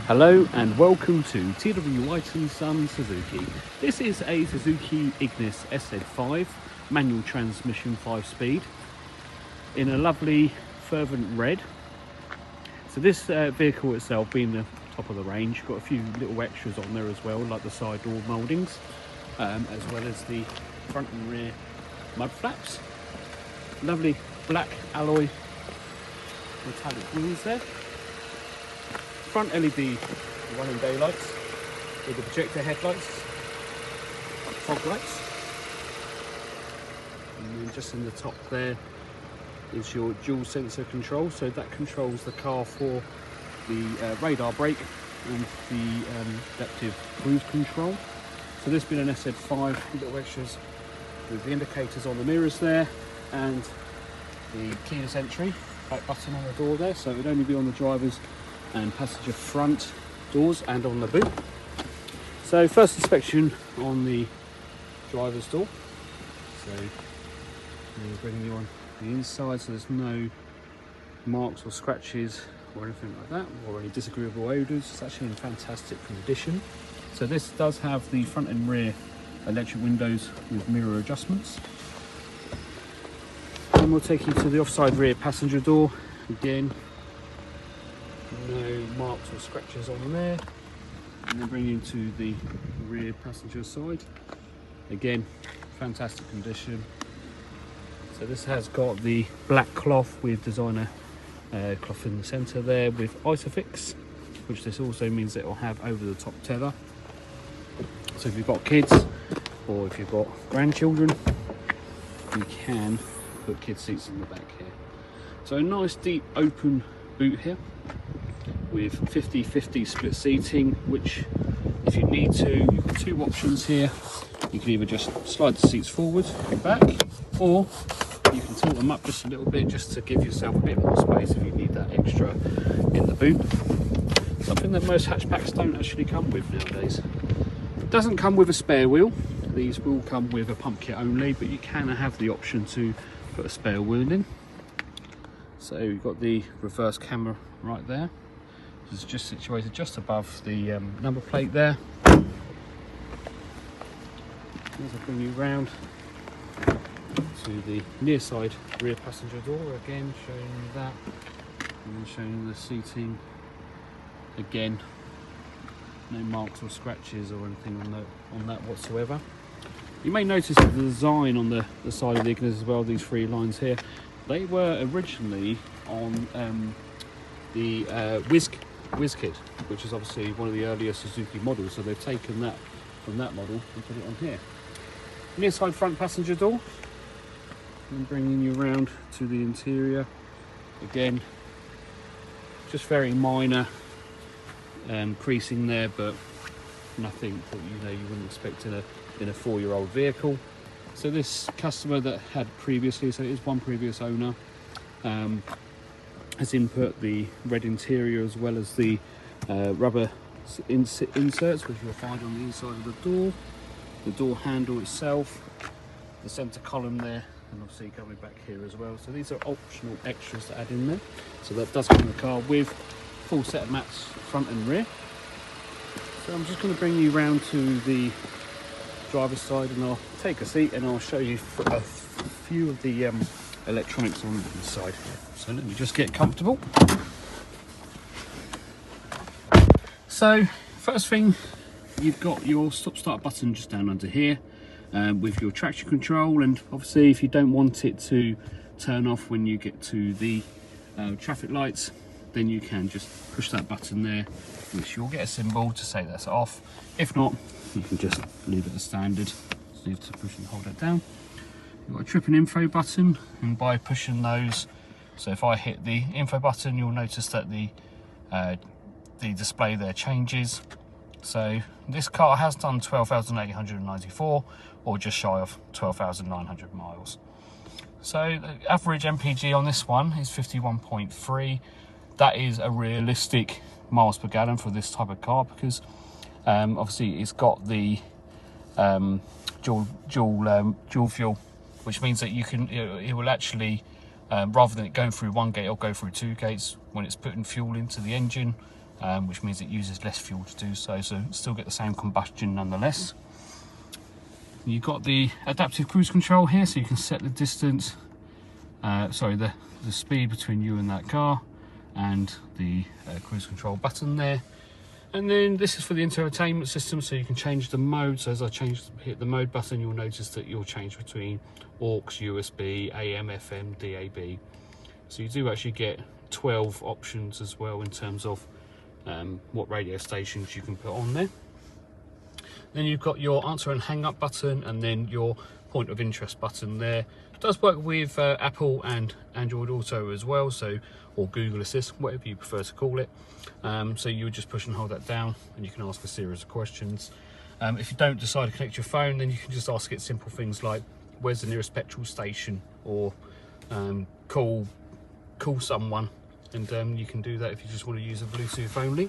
Hello and welcome to TW White & Son Suzuki. This is a Suzuki Ignis SZ5 manual transmission 5-speed in a lovely fervent red. So this vehicle itself, being the top of the range, got a few little extras on there as well, like the side door mouldings, as well as the front and rear mud flaps. Lovely black alloy metallic wheels there. Front LED running daylights with the projector headlights, fog lights, and then just in the top there is your dual sensor control, so that controls the car for the radar brake and the adaptive cruise control. So this being an SZ5, little extras with the indicators on the mirrors there and the keyless entry back button on the door there, so it would only be on the driver's and passenger front doors and on the boot. So first inspection on the driver's door. So we're bringing you on the inside, so there's no marks or scratches or anything like that, or any disagreeable odours. It's actually in fantastic condition. So this does have the front and rear electric windows with mirror adjustments. Then we'll take you to the offside rear passenger door. Again, no marks or scratches on there. And then bring you to the rear passenger side. Again, fantastic condition. So this has got the black cloth with designer cloth in the centre there with Isofix, which this also means that it will have over the top tether. So if you've got kids or if you've got grandchildren, you can put kid seats in the back here. So a nice deep open boot here with 50-50 split seating, which if you need to, you've got two options here. You can either just slide the seats forward and back, or you can tilt them up just a little bit just to give yourself a bit more space if you need that extra in the boot. Something that most hatchbacks don't actually come with nowadays. It doesn't come with a spare wheel. These will come with a pump kit only, but you can have the option to put a spare wheel in. So you've got the reverse camera right there. It's just situated just above the number plate there. As I bring you round to the near side rear passenger door, again showing you that, and then showing you the seating. Again, no marks or scratches or anything on that whatsoever. You may notice that the design on the side of the Ignis as well, these three lines here, they were originally on the WizKid, which is obviously one of the earlier Suzuki models, so they've taken that from that model and put it on here. Near side front passenger door, and bringing you around to the interior. Again, just very minor creasing there, but nothing that you wouldn't expect in a 4-year-old vehicle. So this customer that had previously, so it is one previous owner, has input the red interior as well as the rubber inserts, which you'll find on the inside of the door handle itself, the centre column there, and obviously coming back here as well. So these are optional extras to add in there. So that does come in the car with full set of mats front and rear. So I'm just going to bring you round to the driver's side and I'll take a seat and I'll show you a few of the electronics on the side here. So let me just get comfortable. So first thing, you've got your stop start button just down under here with your traction control, and obviously if you don't want it to turn off when you get to the traffic lights, then you can just push that button there, which you'll get a symbol to say that's off. If not, you can just leave it as standard. So you have to push and hold that down. You've got a trip and info button, and by pushing those, so if I hit the info button, you'll notice that the display there changes. So this car has done 12,894, or just shy of 12,900 miles. So the average MPG on this one is 51.3. That is a realistic miles per gallon for this type of car, because obviously it's got the dual fuel, which means that you can, it will actually, rather than it going through one gate, it'll go through two gates when it's putting fuel into the engine. which means it uses less fuel to do so, so still get the same combustion nonetheless. You've got the adaptive cruise control here, so you can set the distance, the speed between you and that car, and the cruise control button there. And then this is for the entertainment system, so you can change the mode. So as I hit the mode button, you'll notice that you'll change between aux, USB, AM, FM, DAB. So you do actually get 12 options as well in terms of what radio stations you can put on there. Then you've got your answer and hang up button, and then your point of interest button there. It does work with Apple and Android Auto as well, so, or Google Assist, whatever you prefer to call it. So you would just push and hold that down, and you can ask a series of questions. If you don't decide to connect your phone, then you can just ask it simple things like, where's the nearest petrol station, or call someone, and you can do that if you just want to use a Bluetooth only.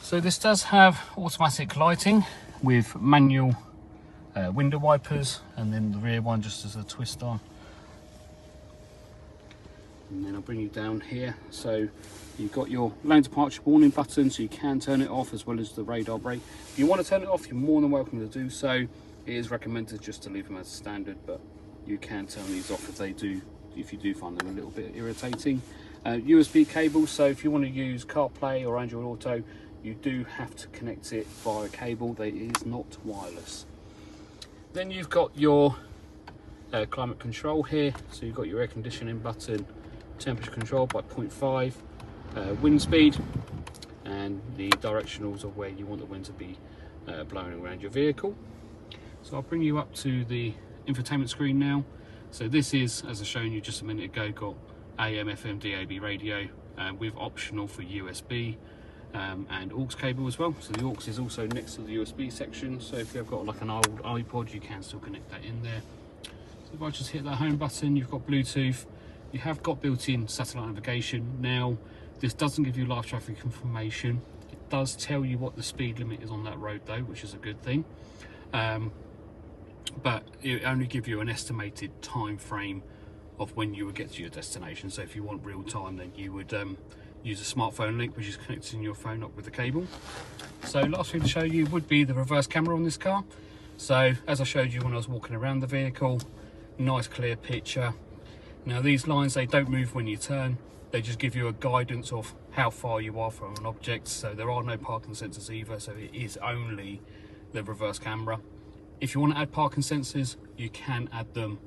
So this does have automatic lighting with manual window wipers, and then the rear one just as a twist on. And then I'll bring you down here. So you've got your lane departure warning button, so you can turn it off, as well as the radar brake. If you want to turn it off, you're more than welcome to do so. It is recommended just to leave them as standard, but you can turn these off if you do find them a little bit irritating. USB cable, so if you want to use CarPlay or Android Auto, you do have to connect it via cable. It is not wireless. Then you've got your climate control here, so you've got your air conditioning button, temperature control by 0.5, wind speed, and the directionals of where you want the wind to be blowing around your vehicle. So I'll bring you up to the infotainment screen now. So this is, as I shown you just a minute ago, got AM, FM, DAB radio with optional for USB and aux cable as well. So the aux is also next to the USB section, so if you've got like an old iPod, you can still connect that in there. So if I just hit that home button, you've got Bluetooth. You have got built-in satellite navigation. Now, this doesn't give you live traffic information. It does tell you what the speed limit is on that road though, which is a good thing. But it only gives you an estimated time frame of when you would get to your destination. So if you want real time, then you would use a smartphone link, which is connecting your phone up with the cable. So last thing to show you would be the reverse camera on this car. So as I showed you when I was walking around the vehicle, nice clear picture. Now these lines, they don't move when you turn, they just give you a guidance of how far you are from an object. So there are no parking sensors either, so it is only the reverse camera. If you want to add parking sensors, you can add them,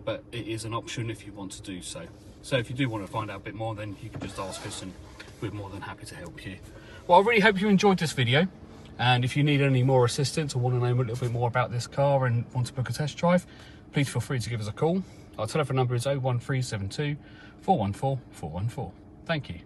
but it is an option if you want to do so. So if you do want to find out a bit more, then you can just ask us and we're more than happy to help you. Well, I really hope you enjoyed this video, and if you need any more assistance or want to know a little bit more about this car and want to book a test drive, please feel free to give us a call. Our telephone number is 01372 414 414. Thank you.